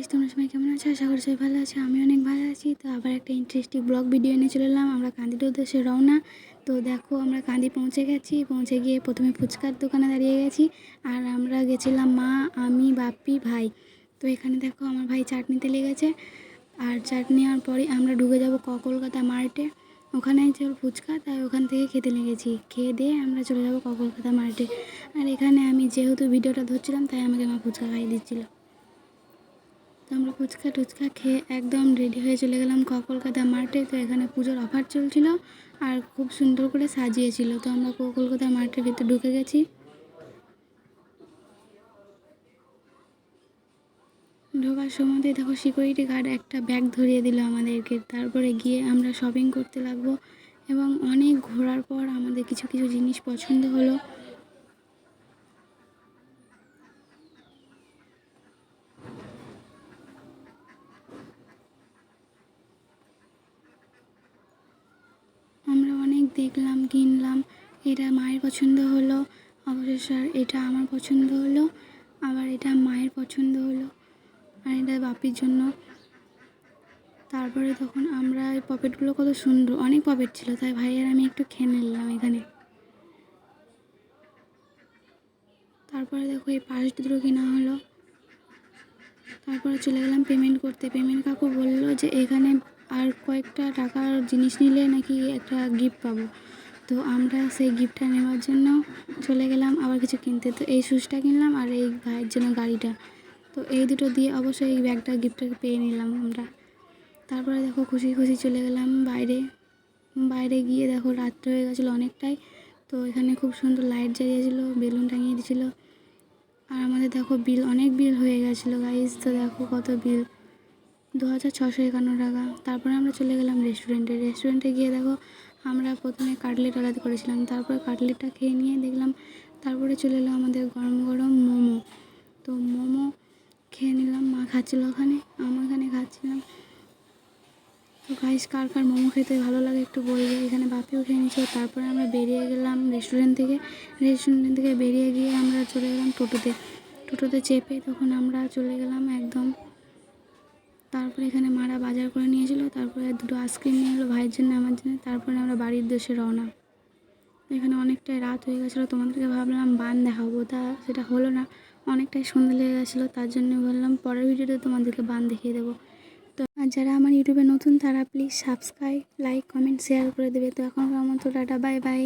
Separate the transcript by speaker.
Speaker 1: Guys, তোমরা সবাই কেমন আছো? আশা করি সবাই ভালো আছো। আমি অনেক ভালো আছি। তো আবার একটা ইন্টারেস্টিং ব্লগ ভিডিও নিয়ে চলে এলাম। আমরা কান্দির উদ্দেশ্যে রওনা। তো দেখো, আমরা কান্দি পৌঁছে গেছি। পৌঁছে গিয়ে প্রথমে ফুচকার দোকানে দাঁড়িয়ে গেছি। আর আমরা গেছিলাম মা, আমি, বাপ্পি, ভাই। তো এখানে দেখো আমার ভাই চাটনিতে লেগেছে। আর চাটনি নেওয়ার পরে আমরা ঢুকে যাব কলকাতা মার্টে। ওখানে ছিল ফুচকা, তাই ওখান থেকে খেতে লেগেছি। খেয়ে দিয়ে আমরা চলে যাব কলকাতা মার্টে। আর এখানে আমি যেহেতু ভিডিওটা ধরছিলাম, তাই আমাকে মা ফুচকা খাইয়ে দিচ্ছিলো। তো আমরা ফুচকা টুচকা খেয়ে একদম রেডি হয়ে চলে গেলাম কলকাতা মার্টে। তো এখানে পুজোর অফার চলছিল আর খুব সুন্দর করে সাজিয়েছিল। তো আমরা কলকাতা মার্টের ভিতরে ঢুকে গেছি। ঢোকার সময়তে দেখো সিকিউরিটি গার্ড একটা ব্যাগ ধরিয়ে দিল আমাদেরকে। তারপরে গিয়ে আমরা শপিং করতে লাগবো এবং অনেক ঘোরার পর আমাদের কিছু কিছু জিনিস পছন্দ হলো। আমরা অনেক দেখলাম, কিনলাম। এটা মায়ের পছন্দ হলো, অবশেষে এটা আমার পছন্দ হলো, আবার এটা মায়ের পছন্দ হলো, আর এটা বাপির জন্য। তারপরে তখন আমরা এই পকেটগুলো কত সুন্দর, অনেক পকেট ছিল, তাই ভাই আর আমি একটু খেয়ে নিলাম এখানে। তারপরে দেখো এই পার্স দুটো কেনা হলো। তারপরে চলে গেলাম পেমেন্ট করতে। পেমেন্ট কাকু বললো যে এখানে আর কয়েকটা টাকার জিনিস নিলে নাকি একটা গিফট পাবো। তো আমরা সেই গিফটটা নেওয়ার জন্য চলে গেলাম আবার কিছু কিনতে। তো এই শ্যুজটা কিনলাম আর এই ভাইয়ের জন্য গাড়িটা। তো এই দুটো দিয়ে অবশ্যই এই ব্যাগটা গিফটটাকে পেয়ে নিলাম আমরা। তারপরে দেখো খুশি খুশি চলে গেলাম বাইরে। বাইরে গিয়ে দেখো রাত্রে হয়ে গেছিলো অনেকটাই। তো এখানে খুব সুন্দর লাইট জ্বালিয়েছিলো, বেলুন টাঙিয়ে দিয়েছিলো। আর আমাদের দেখো বিল, অনেক বিল হয়ে গেছিলো গাইস। তো দেখো কত বিল, 2651 টাকা। তারপরে আমরা চলে গেলাম রেস্টুরেন্টে গিয়ে দেখো আমরা প্রথমে কাটলেট অর্ডার করেছিলাম। তারপরে কাটলেটটা খেয়ে নিয়ে দেখলাম, তারপরে চলে এলো আমাদের গরম গরম মোমো। তো মোমো খেয়ে নিলাম, মা খাচ্ছিলো ওখানে, আমি এখানে খাচ্ছিলাম। তো গাইস, কার কার মোমো খেতে ভালো লাগে একটু বলবে। এখানে বাপিও খেয়ে নিচ্ছিল। তারপরে আমরা বেরিয়ে গেলাম রেস্টুরেন্ট থেকে বেরিয়ে গিয়ে আমরা চলে গেলাম টোটোতে চেপে তখন আমরা চলে গেলাম একদম। তারপরে এখানে মারা বাজার করে নিয়েছিল। তারপরে দুটো আইসক্রিম নিয়ে এলো ভাইয়ের জন্য, আমার জন্য। তারপরে আমরা বাড়ির উদ্দেশ্যে রওনা। এখানে অনেকটাই রাত হয়ে গেছিলো, তোমাদেরকে ভাবলাম বান দেখাবো, তা সেটা হলো না। অনেকটাই সন্ধ্যা লেগে গেছিলো, তার জন্য বললাম পরের ভিডিওতে তোমাদেরকে বান দেখিয়ে দেবো। তো আর যারা আমার ইউটিউবে নতুন তারা please subscribe, like, comment, share করে দেবে। তো এখনকার মতো টাটা, বাই বাই।